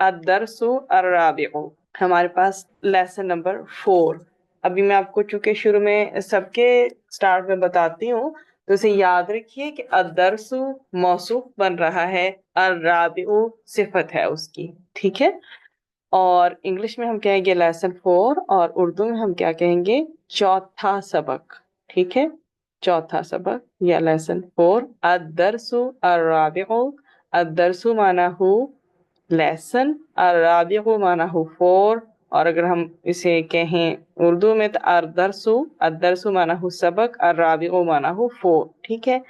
अद्दरसु अर्राबिउ। हमारे पास lesson number 4। अभी मैं आपको चूंकि शुरू में सबके स्टार्ट में बताती हूँ, तो इसे याद रखिए कि अद्दरसु मौसूफ बन रहा है, अर्राबिउ सिफत है उसकी। ठीक है। और इंग्लिश में हम कहेंगे लेसन 4, और उर्दू में हम क्या कहेंगे, चौथा सबक। ठीक है। चौथा सबक या लेसन 4, अद्दरसु अर्राबिउ। अद्दरसु माना हु लेसन, अर्राबिउ माना हु 4। और अगर हम इसे कहें उर्दू में तो अद्दरसु, अद्दरसु माना हु सबक, अर्राबिउ माना हु 4। ठीक है।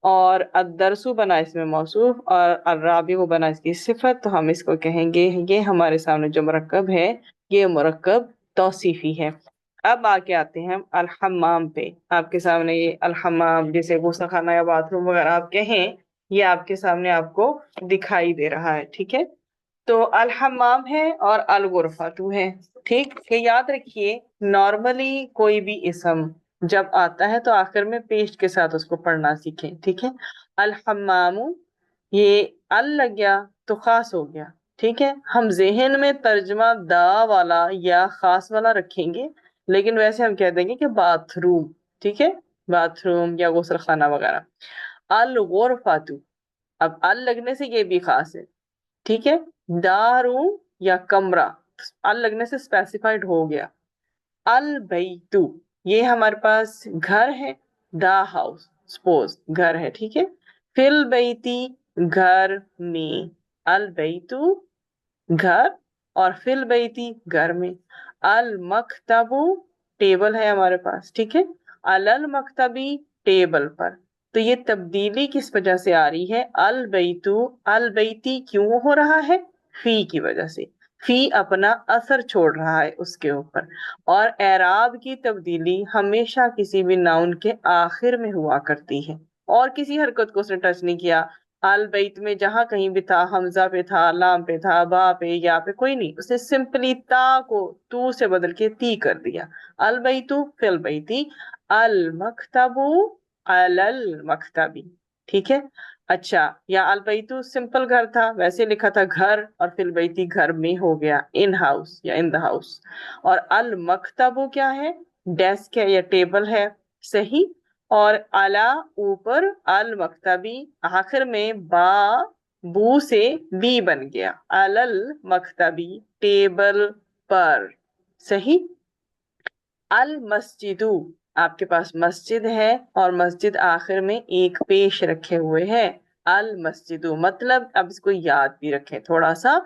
और अद्दरसु बना इसमें मौसूफ और अर्राबिउ बना इसकी सिफत, तो हम इसको कहेंगे, ये हमारे सामने जो मुरक्कब है ये मुरक्कब तौसीफी है। अब आके आते हैं हम अल-हम्माम पे। आपके सामने ये अल-हम्माम, जैसे गुस्सा खाना या बाथरूम वगैरह आप कहें, ये आपके सामने आपको दिखाई दे रहा है। ठीक है। तो अल-हम्माम है और अल-गुरफातु है। ठीक है। याद रखिए, नॉर्मली कोई भी इसम जब आता है तो आखिर में पेश के साथ उसको पढ़ना सीखें। ठीक है। अल-हम्मामु, ये अल लग गया तो खास हो गया। ठीक है। हम जहन में तर्जमा दा वाला या खास वाला रखेंगे, लेकिन वैसे हम कह देंगे कि बाथरूम। ठीक है। बाथरूम या गुस्ल खाना वगैरह। अल गुरफातु, अब अल लगने से ये भी खास है। ठीक है। दारू या कमरा, अल लगने से स्पेसिफाइड हो गया। अल बैतु, ये हमारे पास घर है, द हाउस सपोज घर है। ठीक है। फिल बैती, घर में। अल बैतु घर, और फिल बैती घर में। अल मकतबु, टेबल है हमारे पास। ठीक है। अलल मकतबी, टेबल पर। तो ये तब्दीली किस वजह से आ रही है, अल बैतु अल बैती क्यों हो रहा है, फी की वजह से। फी अपना असर छोड़ रहा है उसके ऊपर। और एराब की तब्दीली हमेशा किसी भी नाउन के आखिर में हुआ करती है, और किसी हरकत को उसने टच नहीं किया। अल बैत में जहां कहीं भी था, हमजा पे था, लाम पे था, बा पे, या पे, कोई नहीं, उसने सिंपली ता को तू से बदल के ती कर दिया। अल बैतु फिल बैती, अल मकतबु अलल मकतबी। ठीक है। अच्छा, या अल बैतु सिंपल घर था, वैसे लिखा था घर, और फिल बैती घर में हो गया, इन हाउस या इन द हाउस। और अल मकतबु क्या है, डेस्क है या टेबल है। सही। और अला ऊपर, अल मकतबी आखिर में बा बू से बी बन गया, अलल मकतबी टेबल पर। सही। अल मस्जिदु, आपके पास मस्जिद है और मस्जिद आखिर में एक पेश रखे हुए है, अल मस्जिदु। मतलब अब इसको याद भी रखें थोड़ा सा,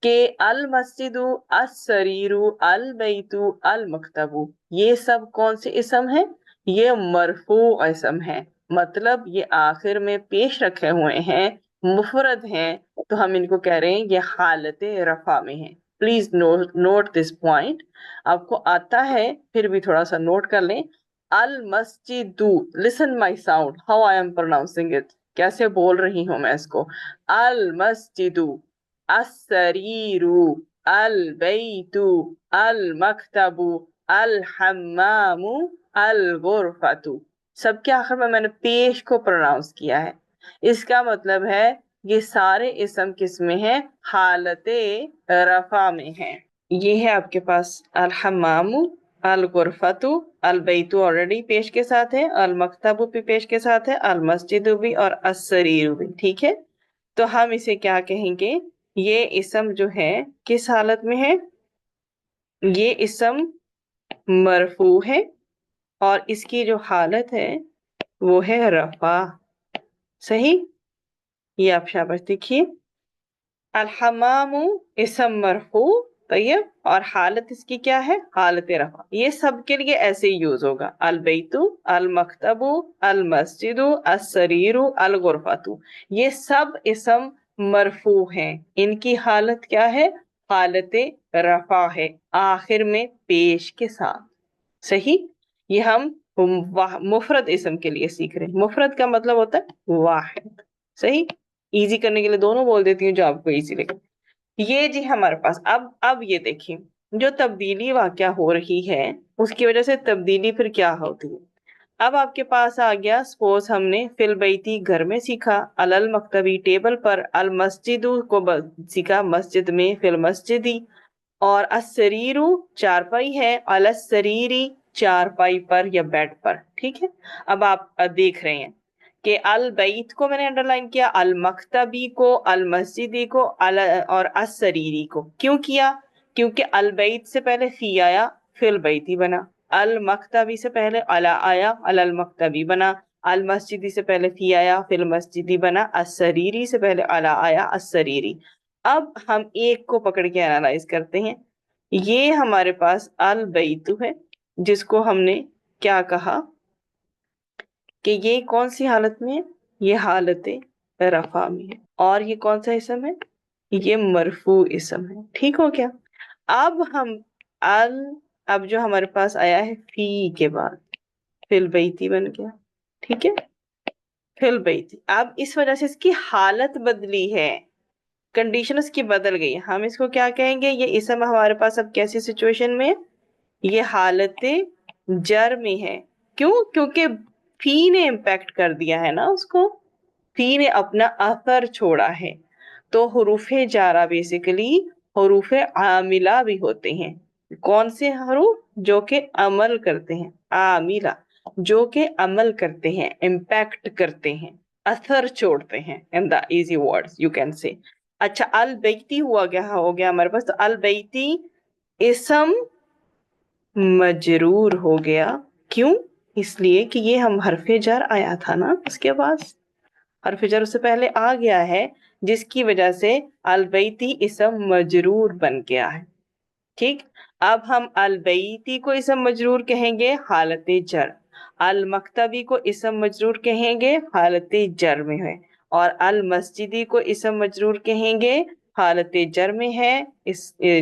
कि अल मस्जिदु, अस सरीरु, अल बैतु, अल मकतबु, ये सब कौन से इसम है, ये मरफू इसम है। मतलब ये आखिर में पेश रखे हुए हैं, मुफरद हैं, तो हम इनको कह रहे हैं ये हालत रफा में है। Please note this point. आपको आता है फिर भी थोड़ा सा नोट कर लें। अल मस्जिदु, listen my sound, how I am pronouncing it, कैसे बोल रही हूं मैं इसको। अल मस्जिदु, अस्सरीरु, अल बैतु, अल मकतबु, अल हम्मामु, अल गुरफतु। सबके आखिर में मैंने पेश को प्रोनाउंस किया है। इसका मतलब है ये सारे इसम किस में है, हालते रफा में है। ये है आपके पास अल हम्मामु, अल गुरफतु, अल बैतु ऑलरेडी पेश के साथ है, अल मकतबु भी पेश के साथ है, अल मस्जिदु भी और अस्सरीरु भी। ठीक है। तो हम इसे क्या कहेंगे, ये इसम जो है किस हालत में है, ये इसम मरफू है, और इसकी जो हालत है वो है रफा। सही। ये आप शाबाश देखिए, अल हमामु इसम मरफू, तैयब, और हालत इसकी क्या है, हालत रफा। ये सब के लिए ऐसे ही यूज होगा, अल बैतु, अल मकतबु, अल मस्जिदु, अस सरीरु, अल गुरफतु, ये सब इसम मरफू हैं। इनकी हालत क्या है, हालत रफा है, आखिर में पेश के साथ। सही। ये हम मुफरद इसम के लिए सीख रहे हैं। मुफरद का मतलब होता है वाहिद। सही। इजी करने के लिए दोनों बोल देती हूँ जो आपको इजी लगे। ये जी हमारे पास, अब ये देखिए, जो तब्दीली वाकया हो रही है उसकी वजह से तब्दीली फिर क्या होती है। अब आपके पास आ गया, सपोज हमने फिल बैती घर में सीखा, अलल मकतबी टेबल पर, अल मस्जिदु को सीखा मस्जिद में, फिल मस्जिदी, और अस्सरीरु चारपाई है, अल सरीरी चारपाई पर या बेड पर। ठीक है, अब आप देख रहे हैं कि अल बैत को मैंने अंडरलाइन किया, अल मकतबी को, अल मस्जिदी को, अल और अस्सरीरी को। क्यों किया? क्योंकि अल बैत से पहले फी आया, फिल बैती बना। अल मकतबी से पहले अला आया, अल मकतबी बना। अल मस्जिदी से पहले फी आया, फिल मस्जिदी बना। अस्सरीरी से पहले अला आया, अस्सरीरी। अब हम एक को पकड़ के एनालाइज करते हैं। ये हमारे पास अल बैतु है, जिसको हमने क्या कहा कि ये कौन सी हालत में है? ये हालत रफा में है। और ये कौन सा इसम है? ये मरफू इसम है। ठीक हो गया। अब हम अल अब जो हमारे पास आया है फी के बाद, फिल बैती बन गया। ठीक है, फिल बैती। अब इस वजह से इसकी हालत बदली है, कंडीशन उसकी बदल गई। हम इसको क्या कहेंगे? ये इसम हमारे पास अब कैसी सिचुएशन में? ये हालत जर में है। क्यों? क्योंकि फी ने इम्पैक्ट कर दिया है ना उसको, फी ने अपना असर छोड़ा है। तो हुरूफ जारा बेसिकली हुरूफ आमिला भी होते हैं। कौन से हरूफ? जो के अमल करते हैं, आमिला, जो के अमल करते हैं, इम्पैक्ट करते हैं, असर छोड़ते हैं, in the easy words you can say. अच्छा, अल बैती हुआ क्या हो गया हमारे पास? तो अल बैती इसम मजरूर हो गया। क्यों? इसलिए कि ये हम हरफे जर आया था ना, उसके पास हरफे जर उससे पहले आ गया है, जिसकी वजह से अलबैती इसम मजरूर बन गया है। ठीक, अब हम अलबैती को इसम मजरूर कहेंगे हालत जर, अल मकतबी को इसम मजरूर कहेंगे हालत जर में है, और अल मस्जिदी को इसम मजरूर कहेंगे हालत जर में है।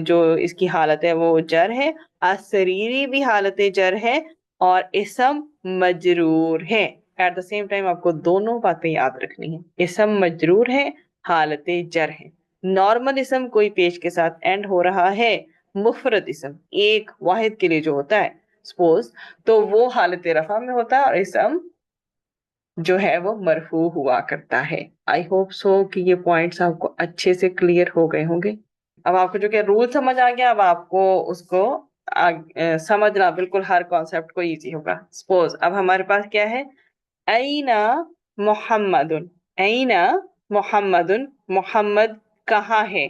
जो इसकी हालत है वो जर है। असरीरी भी हालत जर है और इसम मजरूर है। एट द सेम टाइम आपको दोनों बातें याद रखनी है, इसम मजरूर है, हालत जर है। नॉर्मल इसम कोई पेश के साथ एंड हो रहा है, मुफरद इसम एक वाहिद के लिए जो होता है सपोज, तो वो हालत रफा में होता है और इसम जो है वो मरफू हुआ करता है। आई होप सो कि ये पॉइंट्स आपको अच्छे से क्लियर हो गए होंगे। अब आपको जो कि रूल समझ आ गया, अब आपको उसको समझना बिल्कुल हर कॉन्सेप्ट को इजी होगा। सपोज अब हमारे पास क्या है? ऐना मोहम्मदुन, ऐना मोहम्मदुन, मोहम्मद कहाँ है?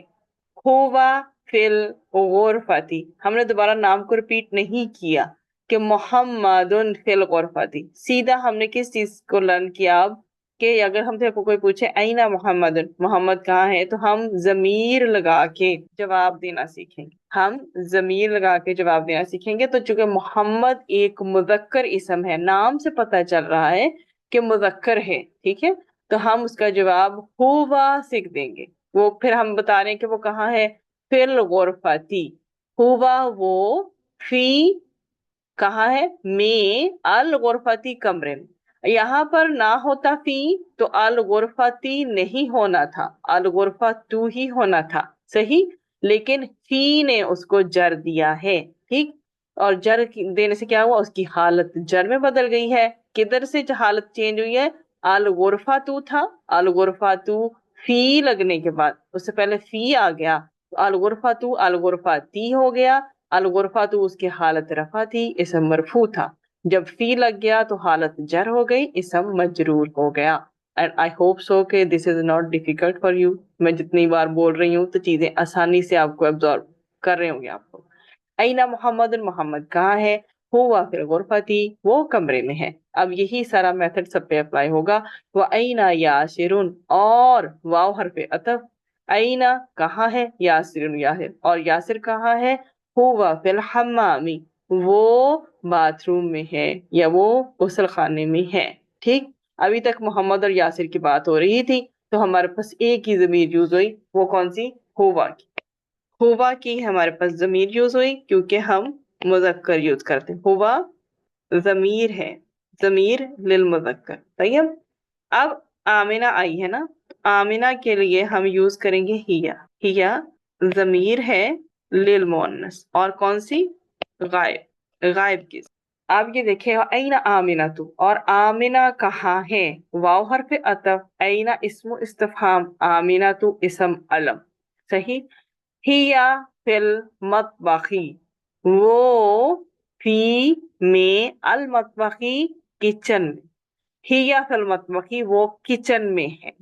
हुवा फिल गुरफती। हमने दोबारा नाम को रिपीट नहीं किया कि मोहम्मदुन फिल गुरफती, सीधा हमने किस चीज को लर्न किया अब कि अगर हमसे कोई पूछे ऐना मोहम्मदुन, मोहम्मद कहाँ है, तो हम जमीर लगा के जवाब देना सीखेंगे। हम जमीर लगा के जवाब देना सीखेंगे। तो चूंकि मोहम्मद एक मुजक्कर इसम है, नाम से पता चल रहा है कि मुजक्कर है, ठीक है, तो हम उसका जवाब हुवा सीख देंगे। वो फिर हम बता रहे हैं कि वो कहाँ है, फिल गुरफती। हुवा वो, फी कहाँ है, में, अल गुरफती कमरे में। यहाँ पर ना होता फी तो अल गुरफती नहीं होना था, अल गुरफा तू ही होना था, सही। लेकिन फी ने उसको जर दिया है, ठीक। और जर देने से क्या हुआ, उसकी हालत जर में बदल गई है। किधर से हालत चेंज हुई है? अल गुरफा तू था, अल गुरफा तू फी लगने के बाद उससे पहले फी आ गया, तो अल गुरफा तू अल गुरफा ती हो गया। अल गुरफा तो उसकी हालत रफा थी, इसम मरफू था। जब फी लग गया तो हालत जर हो गई, इसम मजरूर हो गया। एंड आई होप सो कि this is not difficult for you. मैं जितनी बार बोल रही हूँ तो चीजें आसानी से आपको एब्जॉर्ब कर रहे होंगे आपको। ऐना मोहम्मद, मोहम्मद कहाँ है? हुआ फिल गुरफती, वो कमरे में है। अब यही सारा मेथड सब पे अप्लाई होगा। वो ऐना यासिरुन, और वाव हरफे अतफ, ऐना कहाँ है, यासिरुन यासिर, और यासिर कहाँ है? हुआ फिल हम्मामी, वो बाथरूम में है या वो गुसल खाने में है, ठीक। अभी तक मोहम्मद और यासिर की बात हो रही थी, तो हमारे पास एक ही जमीर यूज हुई, वो कौन सी? हुआ की। हुआ की हमारे पास जमीर यूज हुई क्योंकि हम मुजक्कर यूज करते हैं। हुआ जमीर है, जमीर लिल मुजक्कर, तैयब। अब आमिना आई है ना, आमिना के लिए हम यूज करेंगे हिया। हिया जमीर है लिल मुअन्नस, और कौन सी? गायब, गायब की। आप ये देखे ऐना आमिना तू, और आमिना कहाँ है, वाव हरफ अतफ, ऐना इस्मु इस्तिफहाम, आमिना तू इसम अलम। सही। हिया फिल मतबखी, वो फी में, अल मतबखी किचन में, हिया फिल मतबखी वो किचन में है।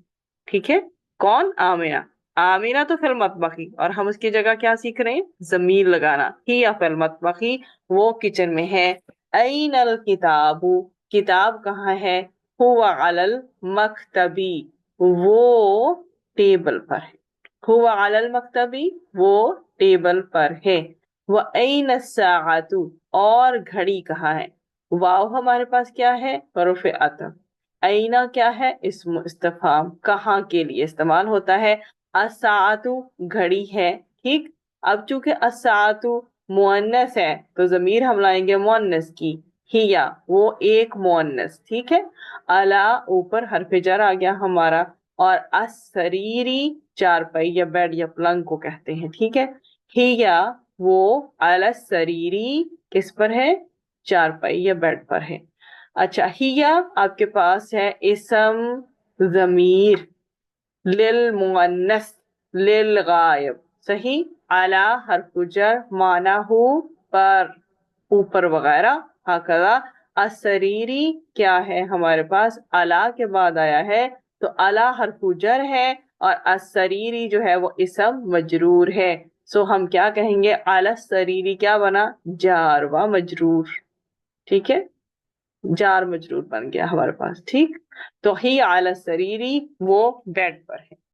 ठीक है। कौन? आमिना। आमिना तो फिल मतबखी, और हम उसकी जगह क्या सीख रहे हैं? जमीर लगाना। हिया फिल मतबखी वो किचन में है। ऐनल किताबु, किताब कहाँ है? हुवा अलल मकतबी, वो टेबल पर है। हुवा अलल मकतबी, वो टेबल पर है। व ऐन साअतु, और घड़ी कहाँ है? वाव हमारे पास क्या है? हरुफ अतफ। ऐना क्या है? इस्म इस्तिफहाम, कहाँ के लिए इस्तेमाल होता है। असातु घड़ी है। ठीक। अब चूंकि असातु मुअन्नस है तो जमीर हम लाएंगे मुअन्नस की, हिया वो एक मुअन्नस। ठीक है। अला ऊपर हरफ जर आ गया हमारा, और असरीरी चारपाई या बेड या पलंग को कहते हैं। ठीक है। हिया वो अला सरीरी किस पर है? चारपाई या बेड पर है। अच्छा, हिया आपके पास है इसम जमीर लिल मुअन्नस लिल गायब। सही। अला हरफ जर, माना हु पर, ऊपर वगैरह। हकदा असरीरी क्या है हमारे पास? अला के बाद आया है, तो अला हरफ जर है, और असरीरी जो है वो इसम मजरूर है। सो हम क्या कहेंगे? अला सरीरी क्या बना? जार व मजरूर। ठीक है। जार मजरूर बन गया हमारे पास। ठीक। तो ही आला सरीरी वो बेड पर है।